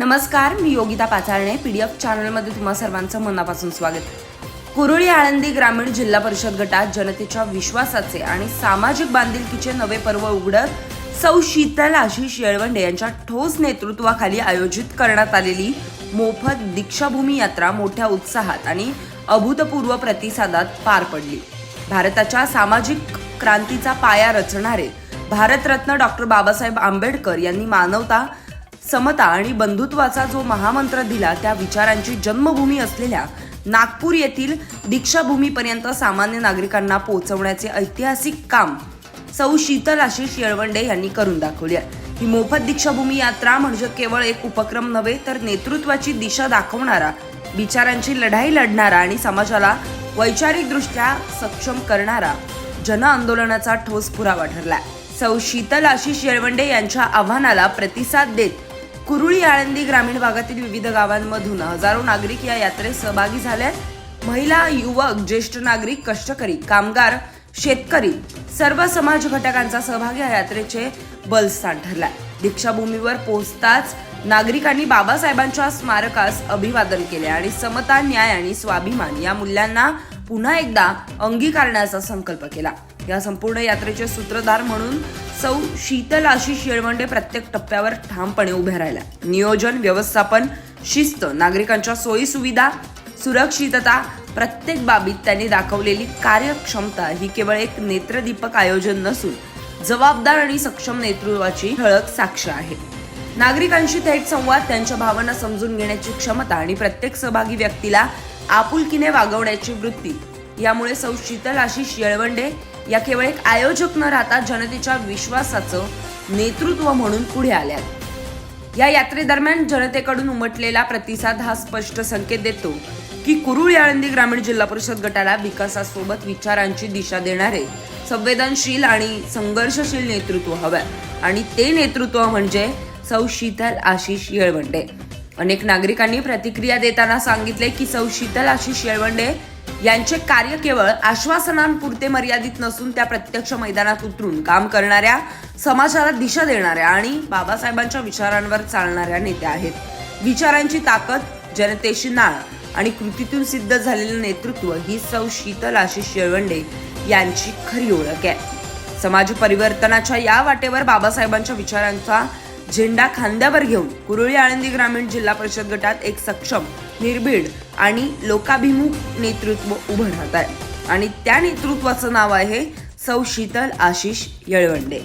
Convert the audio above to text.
नमस्कार, मी योगिता पाचारणे. पीडीएफ चॅनलमध्ये तुम्हा सर्वांचं मनापासून स्वागत. कुरुळी आळंदी ग्रामीण जिल्हा परिषद गटात जनतेच्या विश्वासाचे आणि सामाजिक बांधिलकीचे नवे पर्व उघडत सौ शीतल आशिष येळवंडे यांच्या ठोस नेतृत्वाखाली आयोजित करण्यात आलेली मोफत दीक्षाभूमी यात्रा मोठ्या उत्साहात आणि अभूतपूर्व प्रतिसादात पार पडली. भारताच्या सामाजिक क्रांतीचा पाया रचणारे भारतरत्न डॉक्टर बाबासाहेब आंबेडकर यांनी मानवता, समता आणि बंधुत्वाचा जो महामंत्र दिला, त्या विचारांची जन्मभूमी असलेल्या नागपूर येथील दीक्षाभूमीपर्यंत सामान्य नागरिकांना पोहोचवण्याचे ऐतिहासिक काम सौ शीतल आशिष येळवंडे यांनी करून दाखवले. ही मोफत दीक्षाभूमी यात्रा म्हणजे केवळ एक उपक्रम नव्हे, तर नेतृत्वाची दिशा दाखवणारा, विचारांची लढाई लढणारा आणि समाजाला वैचारिकदृष्ट्या सक्षम करणारा जन आंदोलनाचा ठोस पुरावा ठरला. सौ शीतल आशिष येळवंडे यांच्या आव्हानाला प्रतिसाद देत कुरुळी आळंदी ग्रामीण भागातील विविध गावांमधून हजारो नागरिक या यात्रेत सहभागी झाले. महिला, युवक, ज्येष्ठ नागरिक, कष्टकरी, कामगार, शेतकरी, सर्व समाज घटकांचा सहभाग या यात्रेचे बलस्थान ठरला. दीक्षाभूमीवर पोहोचताच नागरिकांनी बाबासाहेबांच्या स्मारकास अभिवादन केले आणि समता, न्याय आणि स्वाभिमान या मूल्यांना पुन्हा एकदा अंगीकारण्याचा संकल्प केला. या संपूर्ण यात्रेचे सूत्रधार म्हणून सौ शीतल आशिष येळवंडे प्रत्येक टप्प्यावर ठामपणे उभे राहिल्या. नियोजन, व्यवस्थापन, शिस्त, नागरिकांच्या सोयी सुविधा, सुरक्षितता, प्रत्येक बाबीत त्यांनी दाखवलेली कार्यक्षमता ही केवळ एक नेत्रदीपक आयोजन नसून जबाबदार आणि सक्षम नेतृत्वाची ठळक साक्ष आहे. नागरिकांशी थेट संवाद, त्यांच्या भावना समजून घेण्याची क्षमता आणि प्रत्येक सहभागी व्यक्तीला आपुलकीने वागवण्याची वृत्ती यामुळे सौ शीतल आशिष येळवंडे या केवळ एक आयोजक न राहता जनतेच्या विश्वासाचं नेतृत्व म्हणून पुढे आल्या. या यात्रेदरम्यान जनतेकडून उमटलेला प्रतिसाद हा स्पष्ट संकेत देतो की कुरुळी आळंदी ग्रामीण जिल्हा परिषद गटाला विकासासोबत विचारांची दिशा देणारे संवेदनशील आणि संघर्षशील नेतृत्व हवं आणि ते नेतृत्व म्हणजे सौ शीतल आशिष येळवंडे. अनेक नागरिकांनी प्रतिक्रिया देताना सांगितले की सौ शीतल आशिष येळवंडे यांचे कार्य केवळ आश्वासनांपुरते मर्यादित नसून त्या प्रत्यक्ष मैदानात उतरून काम करणाऱ्या, समाजाला दिशा देणाऱ्या आणि बाबासाहेबांच्या विचारांवर चालणाऱ्या नेत्या आहेत. विचारांची ताकद, जनतेशी नाळ आणि कृतीतून सिद्ध झालेलं नेतृत्व ही सौ शीतल आशिष येळवंडे यांची खरी ओळख आहे. समाज परिवर्तनाच्या या वाटेवर बाबासाहेबांच्या विचारांचा झेंडा खांद्यावर घेऊन कुरुळी आळंदी ग्रामीण जिल्हा परिषद गटात एक सक्षम, निर्भीड आणि लोकाभिमुख नेतृत्व उभं राहत आहे आणि त्या नेतृत्वाचं नाव आहे सौ शीतल आशिष येळवंडे.